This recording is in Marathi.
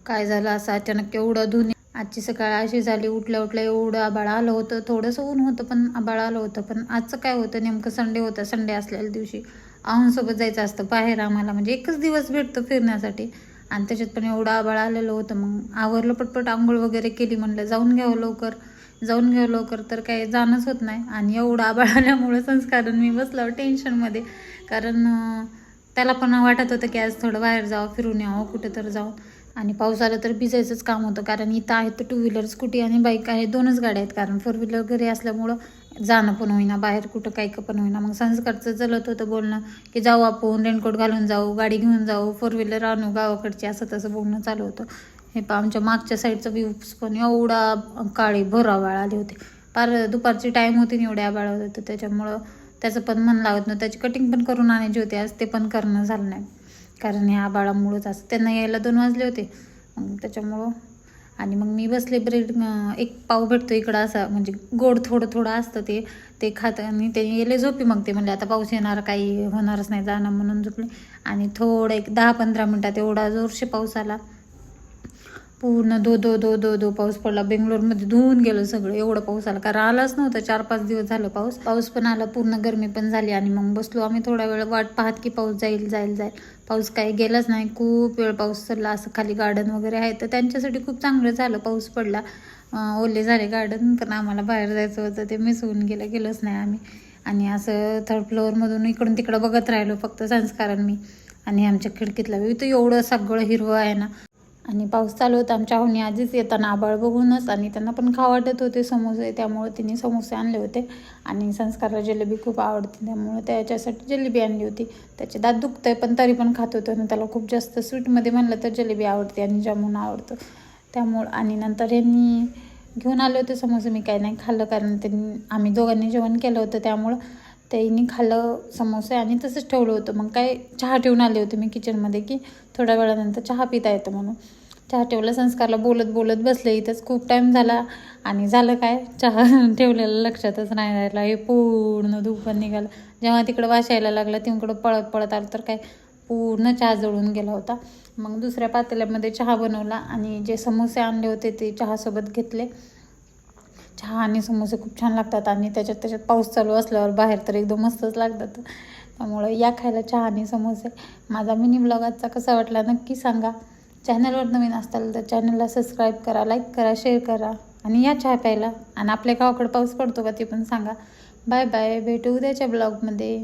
काय झालं असं अचानक एवढं धुणे. आजची सकाळ अशी झाली, उठल्या उठल्या एवढं आभाळ आलं होतं. थोडंसं ऊन होतं पण आभाळ आलं होतं. पण आजचं काय होतं, नेमकं संडे होता. संडे असलेल्या दिवशी आऊंसोबत जायचं असतं बाहेर आम्हाला, म्हणजे एकच दिवस भेटतो फिरण्यासाठी. आणि त्याच्यात पण एवढं आभाळ आलेलं होतं. मग आवरलं पटपट, आंघोळ वगैरे केली. म्हणलं जाऊन घ्यावं लवकर, तर काही जाणंच होत नाही. आणि एवढं आभाळ आल्यामुळं संस्कारण मी बसलं टेन्शनमध्ये. कारण त्याला पण वाटत होतं की आज थोडं बाहेर जावं, फिरून यावं कुठं तर जाऊन. आणि पाऊस आला तर भिजायचंच काम होतं. कारण इथं आहे तर 2 व्हीलर, स्कूटी आणि बाईक आहे, 2च गाड्या आहेत. कारण 4 व्हीलर घरी असल्यामुळं जाणं पण होईना बाहेर कुठं, काही पण होईना. मग संस्कारचं चलत होतं बोलणं की जाऊ आपण, रेनकोट घालून जाऊ, गाडी घेऊन जाऊ, 4 व्हीलर आणू गावाकडची, असं तसं बोलणं चालू होतं. हे आमच्या मागच्या साईडचा व्ह्यूज पण एवढा काळी भर आभाळ आले होते. पार दुपारची टाईम होती आणि एवढे आभाळ होते. तर त्याच्यामुळं त्याचं पण मन लागत नव्हतं. त्याची कटिंग पण करून आणायची होती आज, ते पण करणं झालं नाही. कारण ह्या आभाळामुळंच असं त्यांना यायला 2 वाजले होते. मग त्याच्यामुळं आणि मग मी बसले ब्रेड. एक पाव भेटतो इकडं असा, म्हणजे गोड थोडं असतं ते खातं. आणि ते गेले झोपी. मग ते म्हणले आता पाऊस येणार, काही होणारच नाही, जाणं, म्हणून झोपले. आणि थोडं एक 10-15 मिनटात एवढा जोरशे पाऊस आला. पूर्ण दो पाऊस पडला. बेंगलोरमध्ये धुवून गेलं सगळं, एवढं पाऊस आला. कारण आलाच नव्हता, 4-5 दिवस झालं पाऊस पण आला. पूर्ण गरमी पण झाली. आणि मग बसलो आम्ही थोडा वेळ वाट पाहत की पाऊस जाईल. पाऊस काही गेलाच नाही. खूप वेळ पाऊस चालला. असं खाली गार्डन वगैरे आहे तर त्यांच्यासाठी खूप चांगलं झालं, पाऊस पडला. ओले झाले गार्डन. पण आम्हाला बाहेर जायचं होतं, ते मिस होऊन गेलोच नाही आम्ही. आणि असं 3rd फ्लोअरमधून इकडून तिकडं बघत राहिलो फक्त संस्कारण मी. आणि आमच्या खिडकीतला इथं एवढं सगळं हिरवं आहे ना. आणि पाऊस चालू होता. आमच्या आहुनी आधीच येताना आभाळ बघूनच, आणि त्यांना पण खावं वाटत होते समोसे, त्यामुळे तिने समोसे आणले होते. आणि संस्कारला जिलेबी खूप आवडते, त्यामुळे त्याच्यासाठी जिलेबी आणली होती. त्याचे दात दुखतंय पण तरी पण खात होतं. आणि त्याला खूप जास्त स्वीटमध्ये म्हणलं तर जिलेबी आवडते आणि जामून आवडतं त्यामुळं. आणि नंतर यांनी घेऊन आले होते समोसे. मी काही नाही खाल्लं, कारण आम्ही दोघांनी जेवण केलं होतं, त्यामुळं त्यांनी खाल्लं समोसे आणि तसंच ठेवलं होतं. मग काय चहा ठेवून आले होते मी किचनमध्ये की थोड्या वेळानंतर चहा पिता येतं म्हणून. चहा ठेवला. संस्कारला बोलत बसले. इथंच खूप टाईम झाला. आणि झालं काय, चहा ठेवलेलं लक्षातच नाही राहिला. हे पूर्ण धूप पण निघालं. जेव्हा तिकडं वाशायला लागलं तिकडं पळत आलं तर काय पूर्ण चहा जळून गेला होता. मग दुसऱ्या पातेल्यामध्ये चहा बनवला आणि जे समोसे आणले होते ते चहासोबत घेतले. चहा आणि समोसे खूप छान लागतात. आणि त्याच्यात पाऊस चालू असल्यावर बाहेर तर एकदम मस्तच लागतात. त्यामुळं या खायला चहा आणि समोसे. माझा मिनी ब्लॉग आजचा कसा वाटला नक्की सांगा. चॅनलवर नवीन असताल तर चॅनलला सबस्क्राईब करा, लाईक करा, शेअर करा. आणि या चहा प्यायला. आणि आपल्या गावाकडे पाऊस पडतो का ते पण सांगा. बाय बाय, भेटू उद्याच्या ब्लॉगमध्ये.